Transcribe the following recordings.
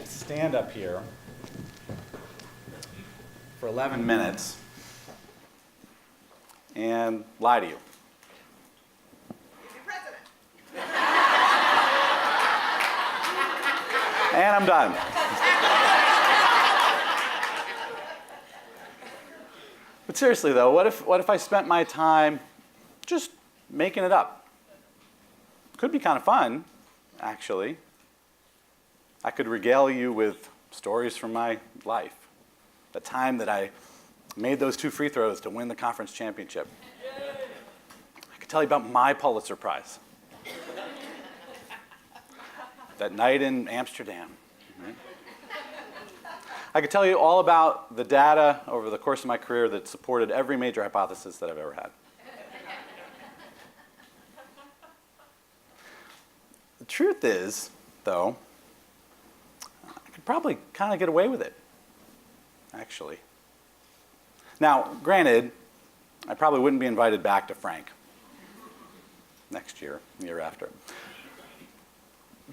stand up here for 11 minutes and lie to you. And I'm done. But seriously though, what if I spent my time just making it up? Could be kind of fun, actually. I could regale you with stories from my life. The time that I made those 2 free throws to win the conference championship. I could tell you about my Pulitzer Prize. That night in Amsterdam. Right? I could tell you all about the data over the course of my career that supported every major hypothesis that I've ever had. The truth is, though, I could probably kind of get away with it, actually. Now, granted, I probably wouldn't be invited back to Frank next year, the year after.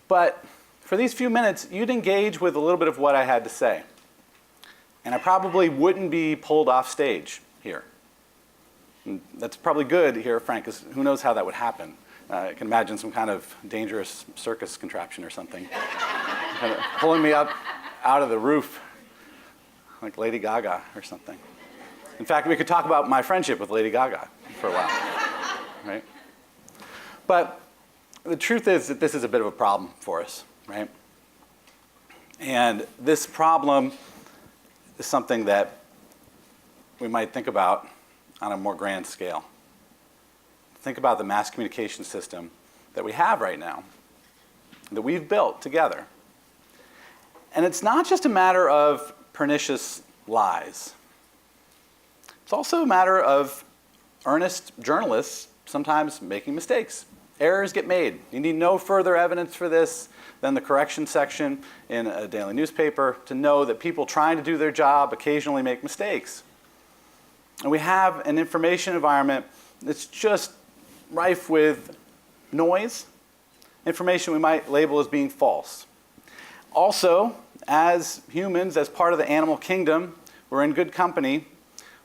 But for these few minutes, you'd engage with a little bit of what I had to say. And I probably wouldn't be pulled off stage here. And that's probably good here at Frank, because who knows how that would happen. I can imagine some kind of dangerous circus contraption or something. Kind of pulling me up out of the roof like Lady Gaga or something. In fact, we could talk about my friendship with Lady Gaga for a while, right? But the truth is that this is a bit of a problem for us, right? And this problem is something that we might think about on a more grand scale. Think about the mass communication system that we have right now, that we've built together. And it's not just a matter of pernicious lies. It's also a matter of earnest journalists sometimes making mistakes. Errors get made. You need no further evidence for this than the correction section in a daily newspaper to know that people trying to do their job occasionally make mistakes. And we have an information environment that's just rife with noise, information we might label as being false. Also, as humans, as part of the animal kingdom, we're in good company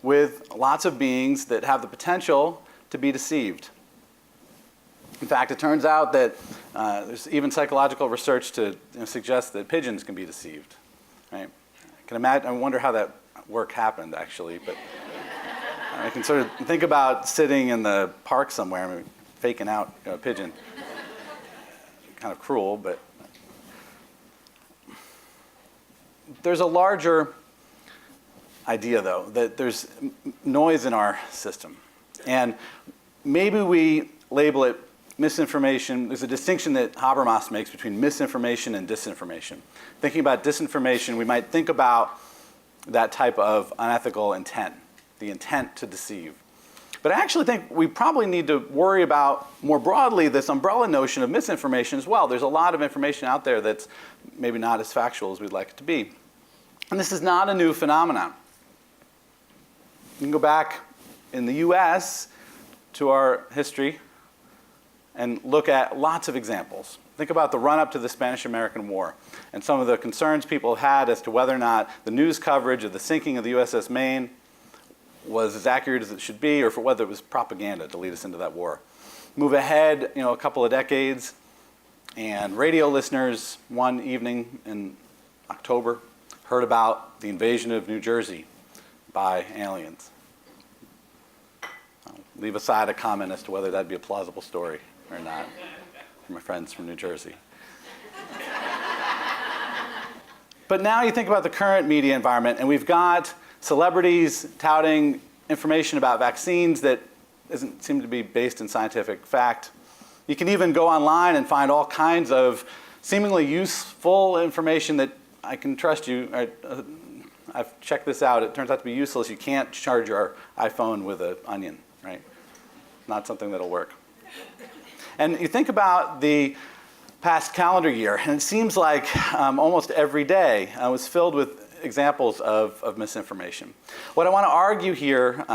with lots of beings that have the potential to be deceived. In fact, it turns out that there's even psychological research to suggest that pigeons can be deceived. Right? I can imagine. I wonder how that work happened, actually. But I can sort of think about sitting in the park somewhere and faking out a pigeon. Kind of cruel, but there's a larger idea, though, that there's noise in our system, and maybe we label it misinformation. There's a distinction that Habermas makes between misinformation and disinformation. Thinking about disinformation, we might think about that type of unethical intent, the intent to deceive. But I actually think we probably need to worry about, more broadly, this umbrella notion of misinformation as well. There's a lot of information out there that's maybe not as factual as we'd like it to be. And this is not a new phenomenon. You can go back in the US to our history and look at lots of examples. Think about the run-up to the Spanish-American War and some of the concerns people had as to whether or not the news coverage of the sinking of the USS Maine was as accurate as it should be, or for whether it was propaganda to lead us into that war. Move ahead, a couple of decades, and radio listeners one evening in October heard about the invasion of New Jersey by aliens. I'll leave aside a comment as to whether that'd be a plausible story or not for my friends from New Jersey. But now you think about the current media environment, and we've got celebrities touting information about vaccines that doesn't seem to be based in scientific fact. You can even go online and find all kinds of seemingly useful information that I can trust you. I've checked this out. It turns out to be useless. You can't charge your iPhone with an onion, right? Not something that'll work. And you think about the past calendar year, and it seems like almost every day was filled with examples of misinformation. What I want to argue here,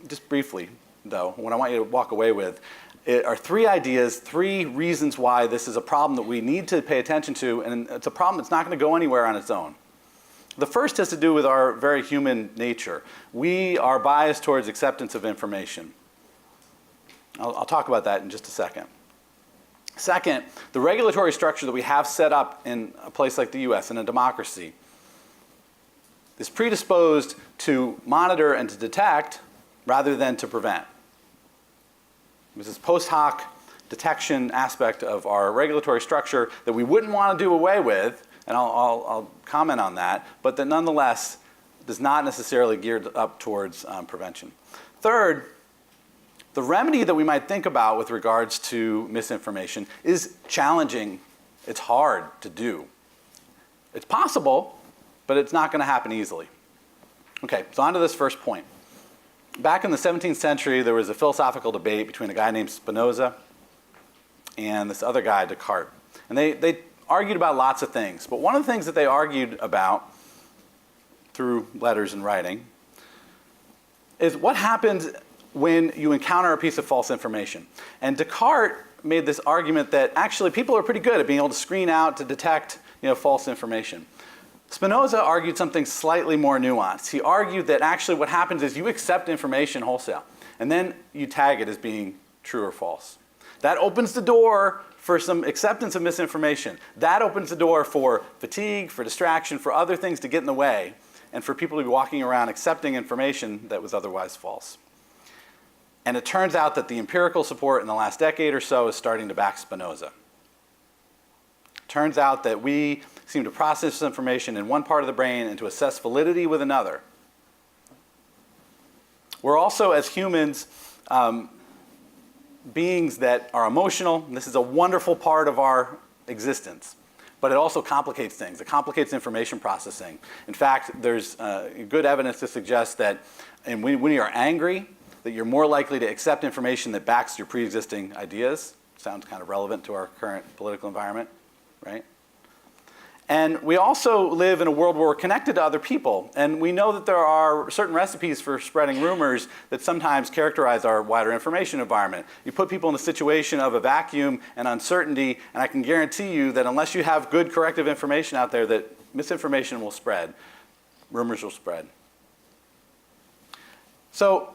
just briefly though, what I want you to walk away with, are three ideas, three reasons why this is a problem that we need to pay attention to, and it's a problem that's not going to go anywhere on its own. The first has to do with our very human nature. We are biased towards acceptance of information. I'll talk about that in just a second. Second, the regulatory structure that we have set up in a place like the US, in a democracy, is predisposed to monitor and to detect rather than to prevent. There's this post hoc detection aspect of our regulatory structure that we wouldn't want to do away with, and I'll comment on that, but that nonetheless is not necessarily geared up towards prevention. Third, the remedy that we might think about with regards to misinformation is challenging. It's hard to do. It's possible, but it's not going to happen easily. Okay, so on to this first point. Back in the 17th century, there was a philosophical debate between a guy named Spinoza and this other guy, Descartes. And they argued about lots of things. But one of the things that they argued about through letters and writing is what happens when you encounter a piece of false information. And Descartes made this argument that actually people are pretty good at being able to screen out, to detect false information. Spinoza argued something slightly more nuanced. He argued that actually what happens is you accept information wholesale, and then you tag it as being true or false. That opens the door for some acceptance of misinformation. That opens the door for fatigue, for distraction, for other things to get in the way, and for people to be walking around accepting information that was otherwise false. And it turns out that the empirical support in the last decade or so is starting to back Spinoza. Turns out that we seem to process information in one part of the brain and to assess validity with another. We're also, as humans, beings that are emotional. And this is a wonderful part of our existence. But it also complicates things. It complicates information processing. In fact, there's good evidence to suggest that when you are angry, that you're more likely to accept information that backs your pre-existing ideas. Sounds kind of relevant to our current political environment, right? And we also live in a world where we're connected to other people. And we know that there are certain recipes for spreading rumors that sometimes characterize our wider information environment. You put people in a situation of a vacuum and uncertainty, and I can guarantee you that unless you have good corrective information out there, that misinformation will spread. Rumors will spread. So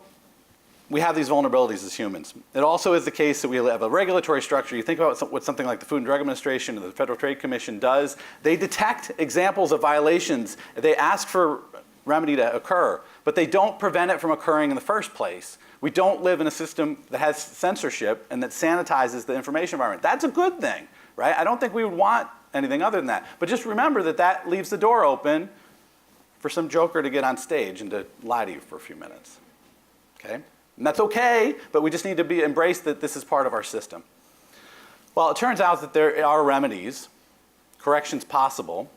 we have these vulnerabilities as humans. It also is the case that we have a regulatory structure. You think about what something like the Food and Drug Administration or the Federal Trade Commission does. They detect examples of violations. They ask for remedy to occur, but they don't prevent it from occurring in the first place. We don't live in a system that has censorship and that sanitizes the information environment. That's a good thing, right? I don't think we would want anything other than that. But just remember that that leaves the door open for some joker to get on stage and to lie to you for a few minutes, okay? And that's okay, but we just need to embrace that this is part of our system. Well, it turns out that there are remedies, corrections possible,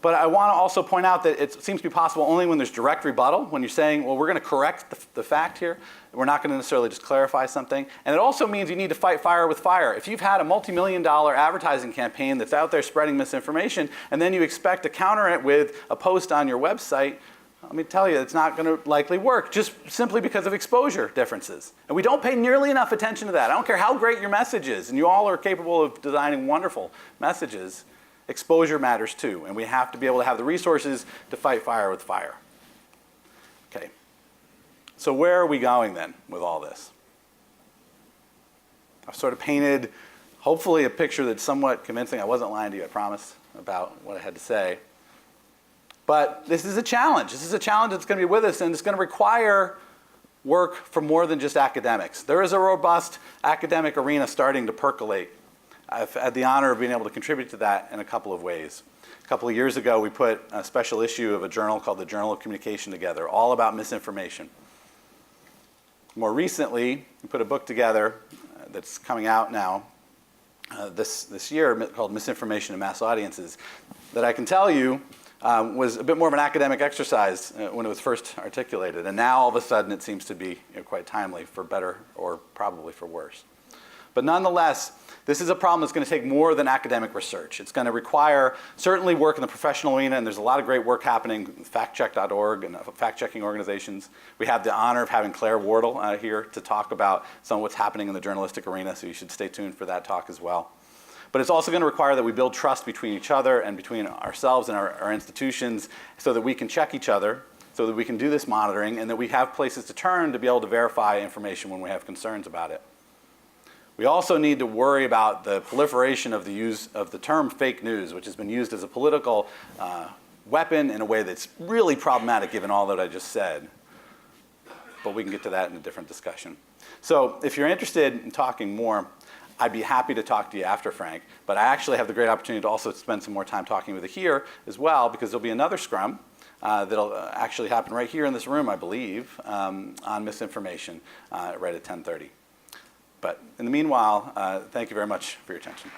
but I want to also point out that it seems to be possible only when there's direct rebuttal, when you're saying, well, we're going to correct the fact here. We're not going to necessarily just clarify something. And it also means you need to fight fire with fire. If you've had a multi-million-dollar advertising campaign that's out there spreading misinformation, and then you expect to counter it with a post on your website, let me tell you, it's not going to likely work just simply because of exposure differences. And we don't pay nearly enough attention to that. I don't care how great your message is, and you all are capable of designing wonderful messages. Exposure matters too, and we have to be able to have the resources to fight fire with fire. Okay, so where are we going then with all this? I've sort of painted, hopefully, a picture that's somewhat convincing. I wasn't lying to you, I promise, about what I had to say. But this is a challenge. This is a challenge that's going to be with us, and it's going to require work from more than just academics. There is a robust academic arena starting to percolate. I've had the honor of being able to contribute to that in a couple of ways. A couple of years ago, we put a special issue of a journal called the Journal of Communication together, all about misinformation. More recently, we put a book together that's coming out now this year called Misinformation in Mass Audiences that I can tell you was a bit more of an academic exercise when it was first articulated. And now, all of a sudden, it seems to be quite timely, for better or probably for worse. But nonetheless, this is a problem that's going to take more than academic research. It's going to require certainly work in the professional arena, and there's a lot of great work happening with factcheck.org and fact-checking organizations. We have the honor of having Claire Wardle here to talk about some of what's happening in the journalistic arena, so you should stay tuned for that talk as well. But it's also going to require that we build trust between each other and between ourselves and our institutions so that we can check each other, so that we can do this monitoring, and that we have places to turn to be able to verify information when we have concerns about it. We also need to worry about the proliferation of the use of the term fake news, which has been used as a political weapon in a way that's really problematic given all that I just said. But we can get to that in a different discussion. So if you're interested in talking more, I'd be happy to talk to you after Frank, but I actually have the great opportunity to also spend some more time talking with you here as well, because there'll be another scrum that'll actually happen right here in this room, I believe, on misinformation right at 10:30. But in the meanwhile, thank you very much for your attention.